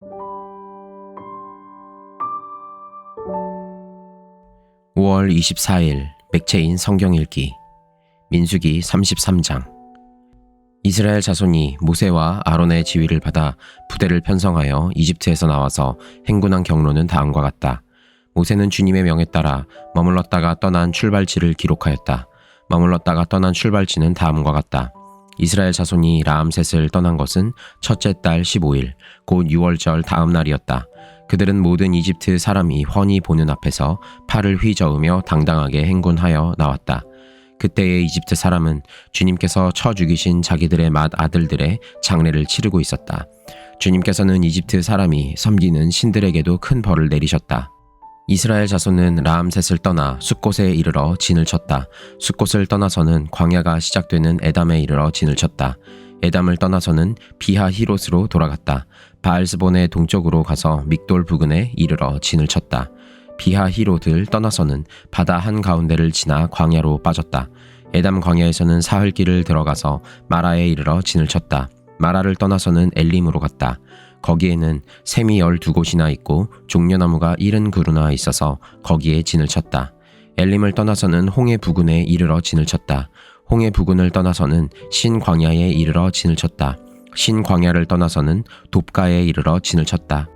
(5월 24일) 맥체인 성경 읽기. 민수기 33장. 이스라엘 자손이 모세와 아론의 지휘를 받아 부대를 편성하여 이집트에서 나와서 행군한 경로는 다음과 같다. 모세는 주님의 명에 따라 머물렀다가 떠난 출발지를 기록하였다. 머물렀다가 떠난 출발지는 다음과 같다. 이스라엘 자손이 라암셋을 떠난 것은 첫째 달 15일, 곧 6월절 다음 날이었다. 그들은 모든 이집트 사람이 훤히 보는 앞에서 팔을 휘저으며 당당하게 행군하여 나왔다. 그때의 이집트 사람은 주님께서 쳐 죽이신 자기들의 맏 아들들의 장례를 치르고 있었다. 주님께서는 이집트 사람이 섬기는 신들에게도 큰 벌을 내리셨다. 이스라엘 자손은 라암셋을 떠나 숫곳에 이르러 진을 쳤다. 숫곳을 떠나서는 광야가 시작되는 에담에 이르러 진을 쳤다. 에담을 떠나서는 비하 히롯으로 돌아갔다. 바알스본의 동쪽으로 가서 믹돌 부근에 이르러 진을 쳤다. 비하 히롯을 떠나서는 바다 한가운데를 지나 광야로 빠졌다. 에담 광야에서는 사흘길을 들어가서 마라에 이르러 진을 쳤다. 마라를 떠나서는 엘림으로 갔다. 거기에는 샘이 12곳이나 있고 종려나무가 70그루나 있어서 거기에 진을 쳤다. 엘림을 떠나서는 홍해 부근에 이르러 진을 쳤다. 홍해 부근을 떠나서는 신광야에 이르러 진을 쳤다. 신광야를 떠나서는 돕가에 이르러 진을 쳤다.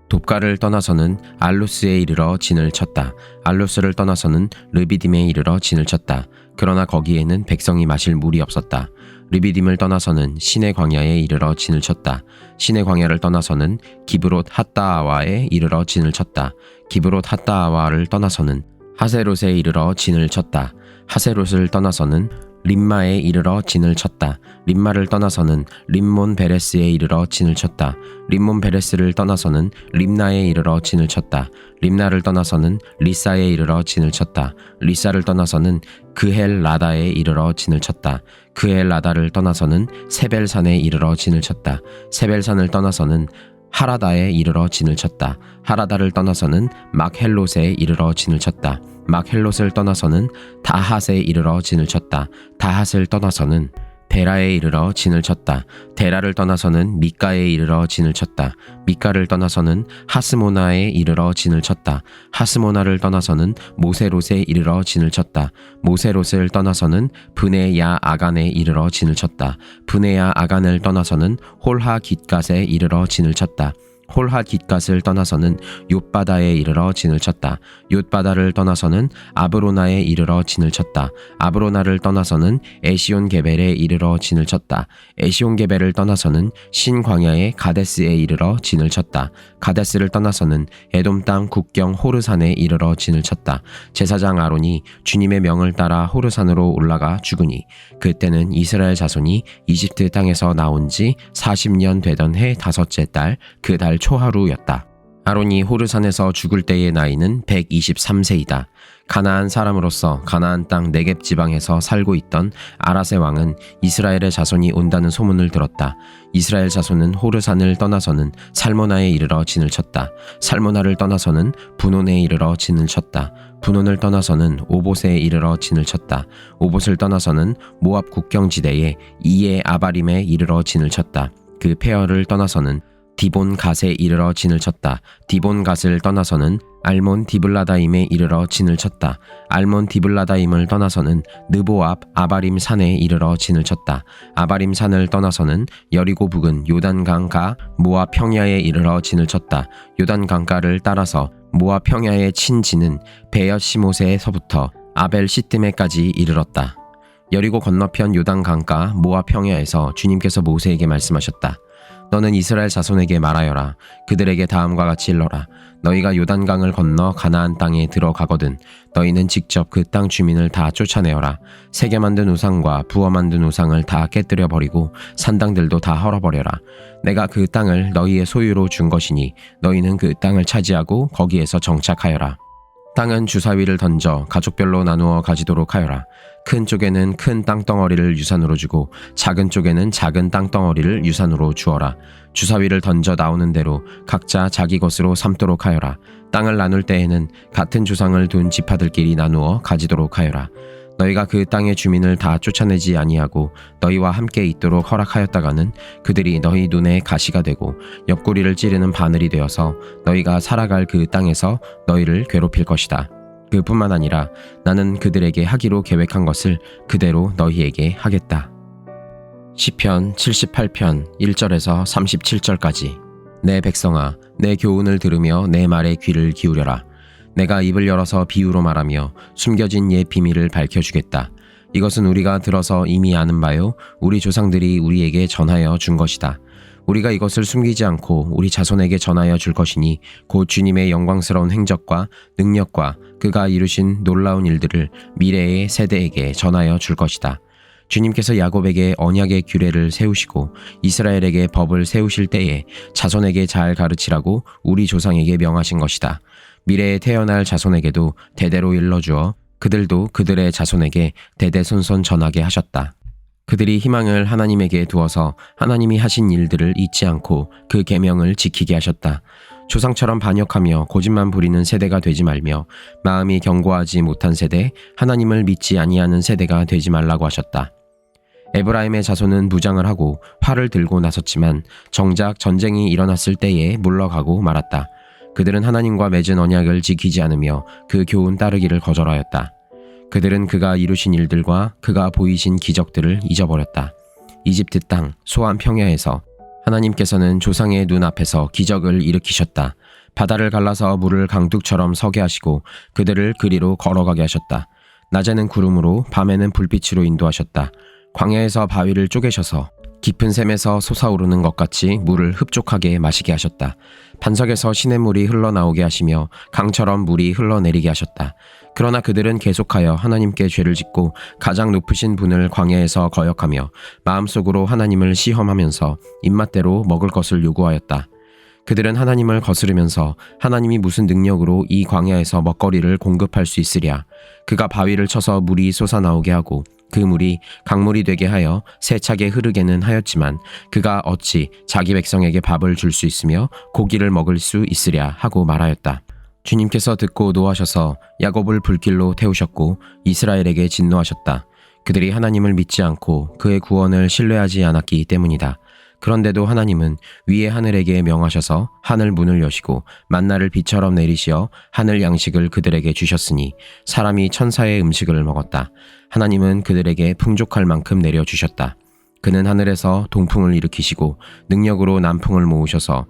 돕가를 떠나서는 알루스에 이르러 진을 쳤다. 알루스를 떠나서는 르비딤에 이르러 진을 쳤다. 그러나 거기에는 백성이 마실 물이 없었다. 르비딤을 떠나서는 신의 광야에 이르러 진을 쳤다. 신의 광야를 떠나서는 기브롯 핫다아와에 이르러 진을 쳤다. 기브롯 핫다아와를 떠나서는 하세롯에 이르러 진을 쳤다. 하세롯을 떠나서는 림마에 이르러 진을 쳤다. 림마를 떠나서는 림몬 베레스에 이르러 진을 쳤다. 림몬 베레스를 떠나서는 림나에 이르러 진을 쳤다. 림나를 떠나서는 리사에 이르러 진을 쳤다. 리사를 떠나서는 그헬 라다에 이르러 진을 쳤다. 그헬 라다를 떠나서는 세벨산에 이르러 진을 쳤다. 세벨산을 떠나서는 하라다에 이르러 진을 쳤다. 하라다를 떠나서는 막헬롯에 이르러 진을 쳤다. 막헬롯을 떠나서는 다핫에 이르러 진을 쳤다. 다핫을 떠나서는 데라에 이르러 진을 쳤다. 데라를 떠나서는 미가에 이르러 진을 쳤다. 미가를 떠나서는 하스모나에 이르러 진을 쳤다. 하스모나를 떠나서는 모세롯에 이르러 진을 쳤다. 모세롯을 떠나서는 브네야 아간에 이르러 진을 쳤다. 브네야 아간을 떠나서는 홀하 깃갓에 이르러 진을 쳤다. 홀하 깃갓을 떠나서는 욤바다에 이르러 진을 쳤다. 욤바다를 떠나서는 아브로나에 이르러 진을 쳤다. 아브로나를 떠나서는 에시온 게벨에 이르러 진을 쳤다. 에시온 게벨을 떠나서는 신광야의 가데스에 이르러 진을 쳤다. 가데스를 떠나서는 에돔 땅 국경 호르산에 이르러 진을 쳤다. 제사장 아론이 주님의 명을 따라 호르산으로 올라가 죽으니 그때는 이스라엘 자손이 이집트 땅에서 나온 지 40년 되던 해 5째 달 그 달 초하루였다. 아론이 호르산에서 죽을 때의 나이는 123세이다. 가나안 사람으로서 가나안 땅 네겝 지방에서 살고 있던 아랏의 왕은 이스라엘의 자손이 온다는 소문을 들었다. 이스라엘 자손은 호르산을 떠나서는 살모나에 이르러 진을 쳤다. 살모나를 떠나서는 분온에 이르러 진을 쳤다. 분온을 떠나서는 오봇에 이르러 진을 쳤다. 오봇을 떠나서는 모압 국경지대에 이에 아바림에 이르러 진을 쳤다. 그 폐허를 떠나서는 디본 갓에 이르러 진을 쳤다. 디본 갓을 떠나서는 알몬 디블라다임에 이르러 진을 쳤다. 알몬 디블라다임을 떠나서는 느보 앞 아바림 산에 이르러 진을 쳤다. 아바림 산을 떠나서는 여리고 부근 요단강 가 모압 평야에 이르러 진을 쳤다. 요단 강가를 따라서 모압 평야에 친 진은 베엿시모세에서부터 아벨 시뜨메까지 이르렀다. 여리고 건너편 요단 강가 모압 평야에서 주님께서 모세에게 말씀하셨다. 너는 이스라엘 자손에게 말하여라. 그들에게 다음과 같이 일러라. 너희가 요단강을 건너 가나안 땅에 들어가거든 너희는 직접 그 땅 주민을 다 쫓아내어라. 새겨 만든 우상과 부어 만든 우상을 다 깨뜨려 버리고 산당들도 다 헐어버려라. 내가 그 땅을 너희의 소유로 준 것이니 너희는 그 땅을 차지하고 거기에서 정착하여라. 땅은 주사위를 던져 가족별로 나누어 가지도록 하여라. 큰 쪽에는 큰 땅덩어리를 유산으로 주고 작은 쪽에는 작은 땅덩어리를 유산으로 주어라. 주사위를 던져 나오는 대로 각자 자기 것으로 삼도록 하여라. 땅을 나눌 때에는 같은 조상을 둔 지파들끼리 나누어 가지도록 하여라. 너희가 그 땅의 주민을 다 쫓아내지 아니하고 너희와 함께 있도록 허락하였다가는 그들이 너희 눈에 가시가 되고 옆구리를 찌르는 바늘이 되어서 너희가 살아갈 그 땅에서 너희를 괴롭힐 것이다. 그뿐만 아니라 나는 그들에게 하기로 계획한 것을 그대로 너희에게 하겠다. 시편 78편 1절에서 37절까지. 내 백성아, 내 교훈을 들으며 내 말에 귀를 기울여라. 내가 입을 열어서 비유로 말하며 숨겨진 옛 비밀을 밝혀주겠다. 이것은 우리가 들어서 이미 아는 바요, 우리 조상들이 우리에게 전하여 준 것이다. 우리가 이것을 숨기지 않고 우리 자손에게 전하여 줄 것이니 곧 주님의 영광스러운 행적과 능력과 그가 이루신 놀라운 일들을 미래의 세대에게 전하여 줄 것이다. 주님께서 야곱에게 언약의 규례를 세우시고 이스라엘에게 법을 세우실 때에 자손에게 잘 가르치라고 우리 조상에게 명하신 것이다. 미래에 태어날 자손에게도 대대로 일러주어 그들도 그들의 자손에게 대대손손 전하게 하셨다. 그들이 희망을 하나님에게 두어서 하나님이 하신 일들을 잊지 않고 그 계명을 지키게 하셨다. 조상처럼 반역하며 고집만 부리는 세대가 되지 말며 마음이 견고하지 못한 세대, 하나님을 믿지 아니하는 세대가 되지 말라고 하셨다. 에브라임의 자손은 무장을 하고 활을 들고 나섰지만 정작 전쟁이 일어났을 때에 물러가고 말았다. 그들은 하나님과 맺은 언약을 지키지 않으며 그 교훈 따르기를 거절하였다. 그들은 그가 이루신 일들과 그가 보이신 기적들을 잊어버렸다. 이집트 땅 소안 평야에서 하나님께서는 조상의 눈앞에서 기적을 일으키셨다. 바다를 갈라서 물을 강둑처럼 서게 하시고 그들을 그리로 걸어가게 하셨다. 낮에는 구름으로 밤에는 불빛으로 인도하셨다. 광야에서 바위를 쪼개셔서 깊은 샘에서 솟아오르는 것 같이 물을 흡족하게 마시게 하셨다. 반석에서 시냇물이 흘러나오게 하시며 강처럼 물이 흘러내리게 하셨다. 그러나 그들은 계속하여 하나님께 죄를 짓고 가장 높으신 분을 광야에서 거역하며 마음속으로 하나님을 시험하면서 입맛대로 먹을 것을 요구하였다. 그들은 하나님을 거스르면서 하나님이 무슨 능력으로 이 광야에서 먹거리를 공급할 수 있으랴. 그가 바위를 쳐서 물이 솟아나오게 하고 그 물이 강물이 되게 하여 세차게 흐르게는 하였지만 그가 어찌 자기 백성에게 밥을 줄 수 있으며 고기를 먹을 수 있으랴 하고 말하였다. 주님께서 듣고 노하셔서 야곱을 불길로 태우셨고 이스라엘에게 진노하셨다. 그들이 하나님을 믿지 않고 그의 구원을 신뢰하지 않았기 때문이다. 그런데도 하나님은 위의 하늘에게 명하셔서 하늘 문을 여시고 만나를 비처럼 내리시어 하늘 양식을 그들에게 주셨으니 사람이 천사의 음식을 먹었다. 하나님은 그들에게 풍족할 만큼 내려주셨다. 그는 하늘에서 동풍을 일으키시고 능력으로 남풍을 모으셔서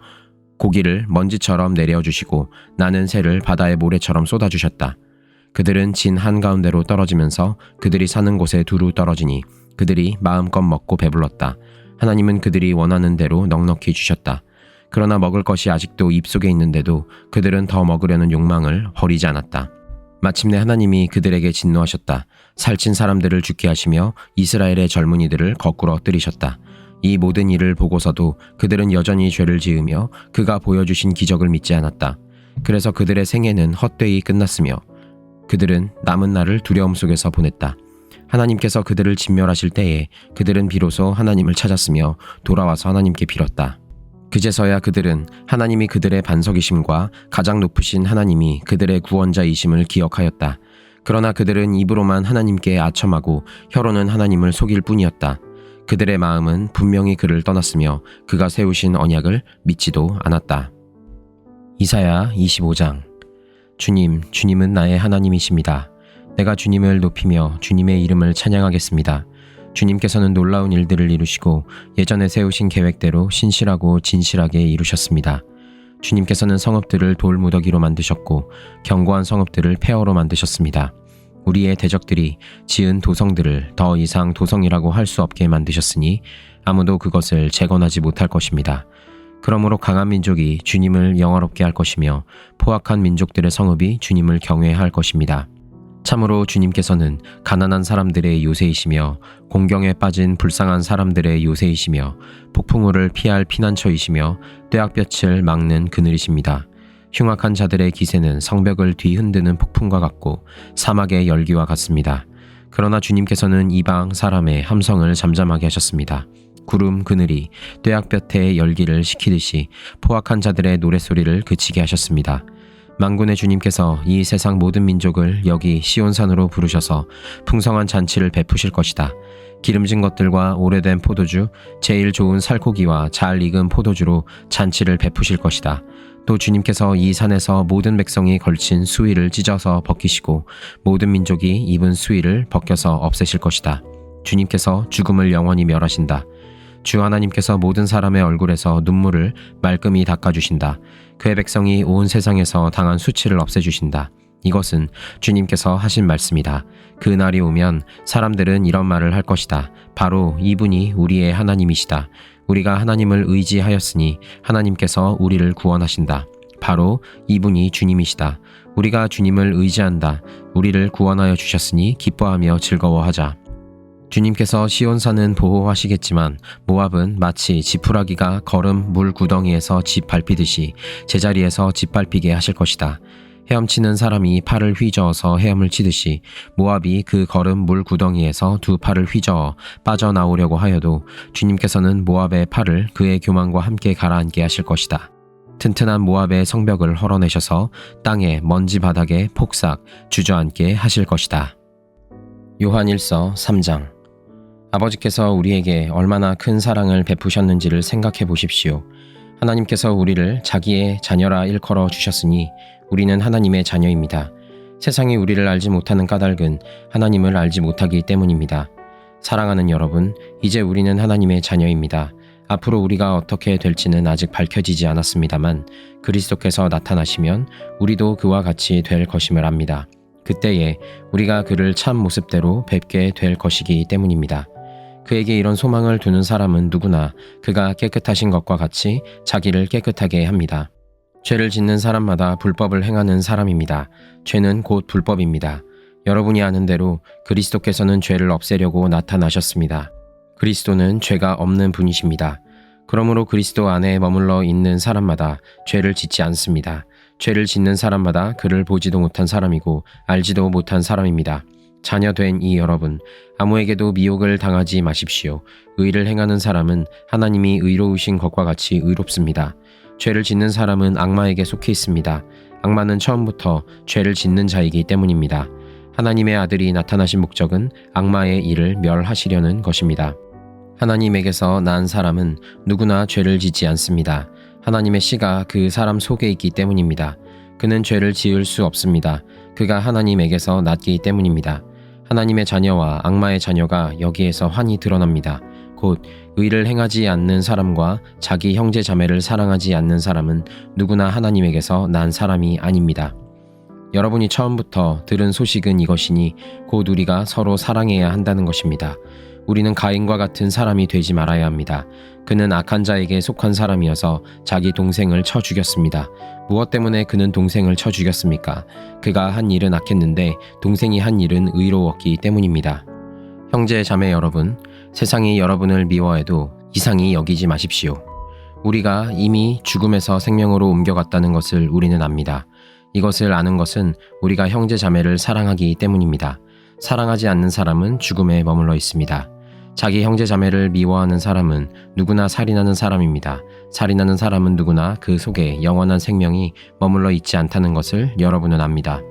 고기를 먼지처럼 내려주시고 나는 새를 바다의 모래처럼 쏟아주셨다. 그들은 진 한가운데로 떨어지면서 그들이 사는 곳에 두루 떨어지니 그들이 마음껏 먹고 배불렀다. 하나님은 그들이 원하는 대로 넉넉히 주셨다. 그러나 먹을 것이 아직도 입속에 있는데도 그들은 더 먹으려는 욕망을 버리지 않았다. 마침내 하나님이 그들에게 진노하셨다. 살찐 사람들을 죽게 하시며 이스라엘의 젊은이들을 거꾸로 엎드리셨다. 이 모든 일을 보고서도 그들은 여전히 죄를 지으며 그가 보여주신 기적을 믿지 않았다. 그래서 그들의 생애는 헛되이 끝났으며 그들은 남은 날을 두려움 속에서 보냈다. 하나님께서 그들을 진멸하실 때에 그들은 비로소 하나님을 찾았으며 돌아와서 하나님께 빌었다. 그제서야 그들은 하나님이 그들의 반석이심과 가장 높으신 하나님이 그들의 구원자이심을 기억하였다. 그러나 그들은 입으로만 하나님께 아첨하고 혀로는 하나님을 속일 뿐이었다. 그들의 마음은 분명히 그를 떠났으며 그가 세우신 언약을 믿지도 않았다. 이사야 25장. 주님은 나의 하나님이십니다. 내가 주님을 높이며 주님의 이름을 찬양하겠습니다. 주님께서는 놀라운 일들을 이루시고 예전에 세우신 계획대로 신실하고 진실하게 이루셨습니다. 주님께서는 성읍들을 돌무더기로 만드셨고 견고한 성읍들을 폐허로 만드셨습니다. 우리의 대적들이 지은 도성들을 더 이상 도성이라고 할 수 없게 만드셨으니 아무도 그것을 재건하지 못할 것입니다. 그러므로 강한 민족이 주님을 영화롭게 할 것이며 포악한 민족들의 성읍이 주님을 경외할 것입니다. 참으로 주님께서는 가난한 사람들의 요새이시며 공경에 빠진 불쌍한 사람들의 요새이시며 폭풍우를 피할 피난처이시며 뙤약볕을 막는 그늘이십니다. 흉악한 자들의 기세는 성벽을 뒤흔드는 폭풍과 같고 사막의 열기와 같습니다. 그러나 주님께서는 이방 사람의 함성을 잠잠하게 하셨습니다. 구름 그늘이 뙤약볕의 열기를 식히듯이 포악한 자들의 노랫소리를 그치게 하셨습니다. 만군의 주님께서 이 세상 모든 민족을 여기 시온산으로 부르셔서 풍성한 잔치를 베푸실 것이다. 기름진 것들과 오래된 포도주, 제일 좋은 살코기와 잘 익은 포도주로 잔치를 베푸실 것이다. 또 주님께서 이 산에서 모든 백성이 걸친 수의를 찢어서 벗기시고 모든 민족이 입은 수의를 벗겨서 없애실 것이다. 주님께서 죽음을 영원히 멸하신다. 주 하나님께서 모든 사람의 얼굴에서 눈물을 말끔히 닦아주신다. 그의 백성이 온 세상에서 당한 수치를 없애주신다. 이것은 주님께서 하신 말씀이다. 그 날이 오면 사람들은 이런 말을 할 것이다. 바로 이분이 우리의 하나님이시다. 우리가 하나님을 의지하였으니 하나님께서 우리를 구원하신다. 바로 이분이 주님이시다. 우리가 주님을 의지한다. 우리를 구원하여 주셨으니 기뻐하며 즐거워하자. 주님께서 시온산은 보호하시겠지만 모압은 마치 지푸라기가 거름 물 구덩이에서 집 밟히듯이 제자리에서 집 밟히게 하실 것이다. 헤엄치는 사람이 팔을 휘저어서 헤엄을 치듯이 모압이 그 거름 물 구덩이에서 두 팔을 휘저어 빠져나오려고 하여도 주님께서는 모압의 팔을 그의 교만과 함께 가라앉게 하실 것이다. 튼튼한 모압의 성벽을 헐어내셔서 땅의 먼지 바닥에 폭삭 주저앉게 하실 것이다. 요한 1서 3장. 아버지께서 우리에게 얼마나 큰 사랑을 베푸셨는지를 생각해 보십시오. 하나님께서 우리를 자기의 자녀라 일컬어 주셨으니 우리는 하나님의 자녀입니다. 세상이 우리를 알지 못하는 까닭은 하나님을 알지 못하기 때문입니다. 사랑하는 여러분, 이제 우리는 하나님의 자녀입니다. 앞으로 우리가 어떻게 될지는 아직 밝혀지지 않았습니다만 그리스도께서 나타나시면 우리도 그와 같이 될 것임을 압니다. 그때에 우리가 그를 참 모습대로 뵙게 될 것이기 때문입니다. 그에게 이런 소망을 두는 사람은 누구나 그가 깨끗하신 것과 같이 자기를 깨끗하게 합니다. 죄를 짓는 사람마다 불법을 행하는 사람입니다. 죄는 곧 불법입니다. 여러분이 아는 대로 그리스도께서는 죄를 없애려고 나타나셨습니다. 그리스도는 죄가 없는 분이십니다. 그러므로 그리스도 안에 머물러 있는 사람마다 죄를 짓지 않습니다. 죄를 짓는 사람마다 그를 보지도 못한 사람이고 알지도 못한 사람입니다. 자녀된 이 여러분, 아무에게도 미혹을 당하지 마십시오. 의를 행하는 사람은 하나님이 의로우신 것과 같이 의롭습니다. 죄를 짓는 사람은 악마에게 속해 있습니다. 악마는 처음부터 죄를 짓는 자이기 때문입니다. 하나님의 아들이 나타나신 목적은 악마의 일을 멸하시려는 것입니다. 하나님에게서 난 사람은 누구나 죄를 짓지 않습니다. 하나님의 씨가 그 사람 속에 있기 때문입니다. 그는 죄를 지을 수 없습니다. 그가 하나님에게서 났기 때문입니다. 하나님의 자녀와 악마의 자녀가 여기에서 환히 드러납니다. 곧 의를 행하지 않는 사람과 자기 형제 자매를 사랑하지 않는 사람은 누구나 하나님에게서 난 사람이 아닙니다. 여러분이 처음부터 들은 소식은 이것이니 곧 우리가 서로 사랑해야 한다는 것입니다. 우리는 가인과 같은 사람이 되지 말아야 합니다. 그는 악한 자에게 속한 사람이어서 자기 동생을 쳐 죽였습니다. 무엇 때문에 그는 동생을 쳐 죽였습니까? 그가 한 일은 악했는데 동생이 한 일은 의로웠기 때문입니다. 형제 자매 여러분, 세상이 여러분을 미워해도 이상히 여기지 마십시오. 우리가 이미 죽음에서 생명으로 옮겨갔다는 것을 우리는 압니다. 이것을 아는 것은 우리가 형제 자매를 사랑하기 때문입니다. 사랑하지 않는 사람은 죽음에 머물러 있습니다. 자기 형제 자매를 미워하는 사람은 누구나 살인하는 사람입니다. 살인하는 사람은 누구나 그 속에 영원한 생명이 머물러 있지 않다는 것을 여러분은 압니다.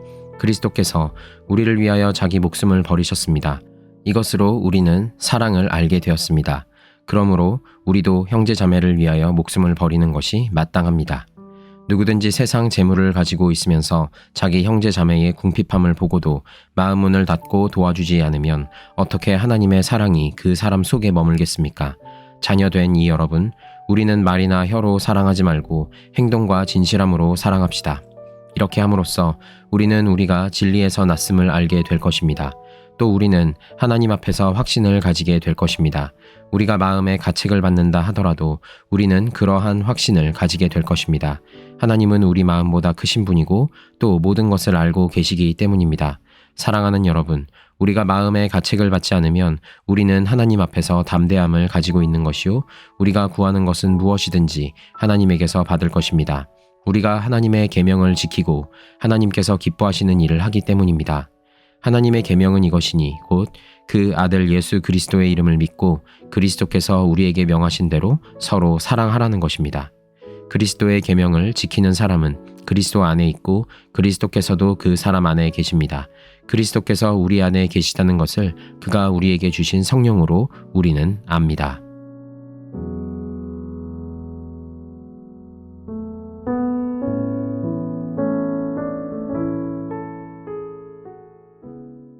그리스도께서 우리를 위하여 자기 목숨을 버리셨습니다. 이것으로 우리는 사랑을 알게 되었습니다. 그러므로 우리도 형제 자매를 위하여 목숨을 버리는 것이 마땅합니다. 누구든지 세상 재물을 가지고 있으면서 자기 형제 자매의 궁핍함을 보고도 마음 문을 닫고 도와주지 않으면 어떻게 하나님의 사랑이 그 사람 속에 머물겠습니까? 자녀된 이 여러분, 우리는 말이나 혀로 사랑하지 말고 행동과 진실함으로 사랑합시다. 이렇게 함으로써 우리는 우리가 진리에서 났음을 알게 될 것입니다. 또 우리는 하나님 앞에서 확신을 가지게 될 것입니다. 우리가 마음에 가책을 받는다 하더라도 우리는 그러한 확신을 가지게 될 것입니다. 하나님은 우리 마음보다 크신 분이고 또 모든 것을 알고 계시기 때문입니다. 사랑하는 여러분, 우리가 마음에 가책을 받지 않으면 우리는 하나님 앞에서 담대함을 가지고 있는 것이요, 우리가 구하는 것은 무엇이든지 하나님에게서 받을 것입니다. 우리가 하나님의 계명을 지키고 하나님께서 기뻐하시는 일을 하기 때문입니다. 하나님의 계명은 이것이니 곧 그 아들 예수 그리스도의 이름을 믿고 그리스도께서 우리에게 명하신 대로 서로 사랑하라는 것입니다. 그리스도의 계명을 지키는 사람은 그리스도 안에 있고 그리스도께서도 그 사람 안에 계십니다. 그리스도께서 우리 안에 계시다는 것을 그가 우리에게 주신 성령으로 우리는 압니다.